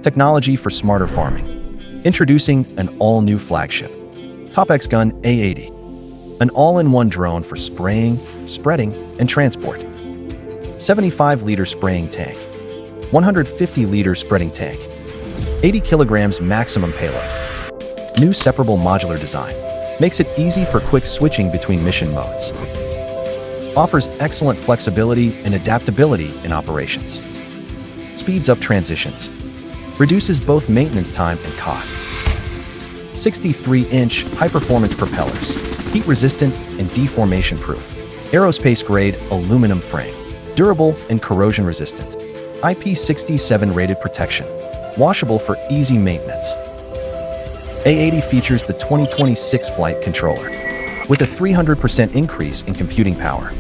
Technology for smarter farming. Introducing an all-new flagship. Top-X Gun A80. An all-in-one drone for spraying, spreading, and transport. 75-liter spraying tank. 150-liter spreading tank. 80 kilograms maximum payload. New separable modular design. Makes it easy for quick switching between mission modes. Offers excellent flexibility and adaptability in operations. Speeds up transitions. Reduces both maintenance time and costs. 63-inch high-performance propellers. Heat-resistant and deformation-proof. Aerospace-grade aluminum frame. Durable and corrosion-resistant. IP67 rated protection. Washable for easy maintenance. A80 features the 2026 flight controller with a 300% increase in computing power.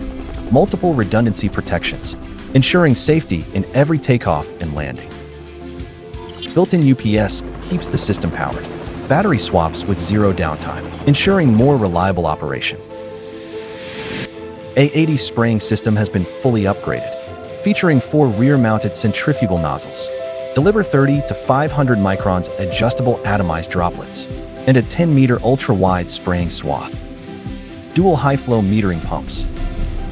Multiple redundancy protections, ensuring safety in every takeoff and landing. Built-in UPS keeps the system powered. Battery swaps with zero downtime, ensuring more reliable operation. A80 spraying system has been fully upgraded, featuring 4 rear-mounted centrifugal nozzles. Deliver 30 to 500 microns adjustable atomized droplets, and a 10-meter ultra-wide spraying swath. Dual high-flow metering pumps.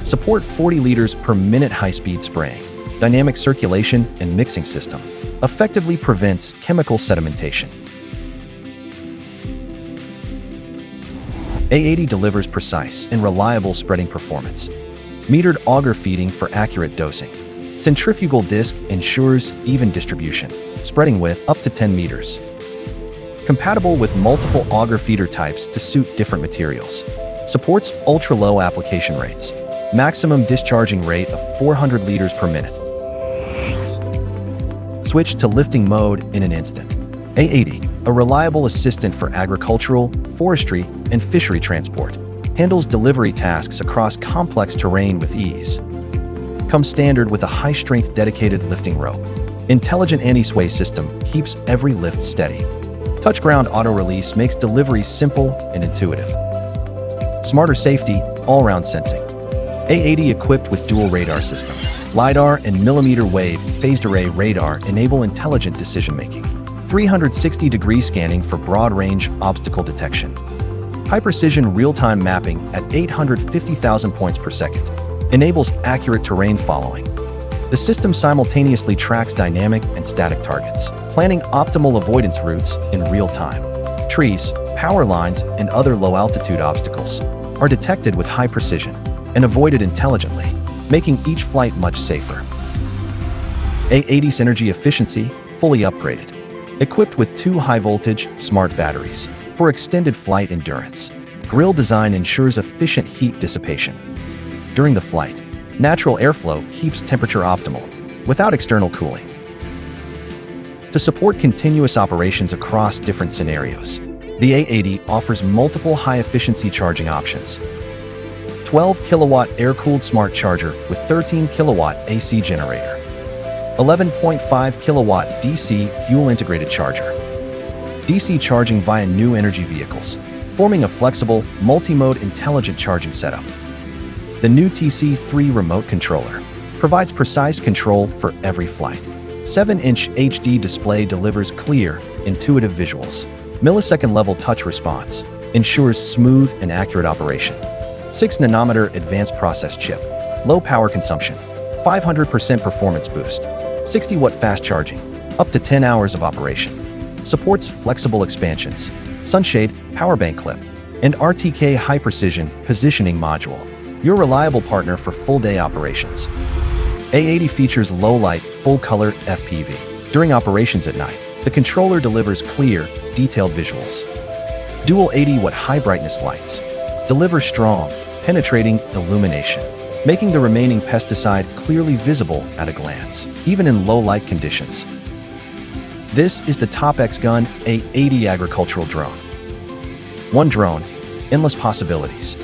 Support 40 liters per minute high-speed spraying. Dynamic circulation and mixing system. Effectively prevents chemical sedimentation. A80 delivers precise and reliable spreading performance. Metered auger feeding for accurate dosing. Centrifugal disc ensures even distribution, spreading width up to 10 meters. Compatible with multiple auger feeder types to suit different materials. Supports ultra-low application rates. Maximum discharging rate of 400 liters per minute. Switch to lifting mode in an instant. A80, a reliable assistant for agricultural, forestry, and fishery transport. Handles delivery tasks across complex terrain with ease. Comes standard with a high-strength dedicated lifting rope. Intelligent anti-sway system keeps every lift steady. Touch-ground auto-release makes delivery simple and intuitive. Smarter safety, all-round sensing. A80 equipped with dual radar system. LiDAR and millimeter-wave phased array radar enable intelligent decision-making. 360-degree scanning for broad-range obstacle detection. High-precision real-time mapping at 850,000 points per second. Enables accurate terrain following. The system simultaneously tracks dynamic and static targets, planning optimal avoidance routes in real time. Trees, power lines, and other low-altitude obstacles are detected with high precision and avoided intelligently, making each flight much safer. A80's energy efficiency fully upgraded, equipped with 2 high-voltage smart batteries for extended flight endurance. Grille design ensures efficient heat dissipation. During the flight, natural airflow keeps temperature optimal, without external cooling. To support continuous operations across different scenarios, the A80 offers multiple high-efficiency charging options. 12 kilowatt air-cooled smart charger with 13 kilowatt AC generator. 11.5 kilowatt DC fuel-integrated charger. DC charging via new energy vehicles, forming a flexible, multi-mode intelligent charging setup. The new TC3 remote controller provides precise control for every flight. 7-inch HD display delivers clear, intuitive visuals. Millisecond-level touch response ensures smooth and accurate operation. 6-nanometer advanced process chip. Low power consumption. 500% performance boost. 60-watt fast charging. Up to 10 hours of operation. Supports flexible expansions. Sunshade, power bank clip, and RTK high-precision positioning module. Your reliable partner for full-day operations. A80 features low-light, full-color FPV. During operations at night, the controller delivers clear, detailed visuals. Dual 80-watt high-brightness lights deliver strong, penetrating illumination, making the remaining pesticide clearly visible at a glance, even in low-light conditions. This is the Top-X Gun A80 agricultural drone. One drone, endless possibilities.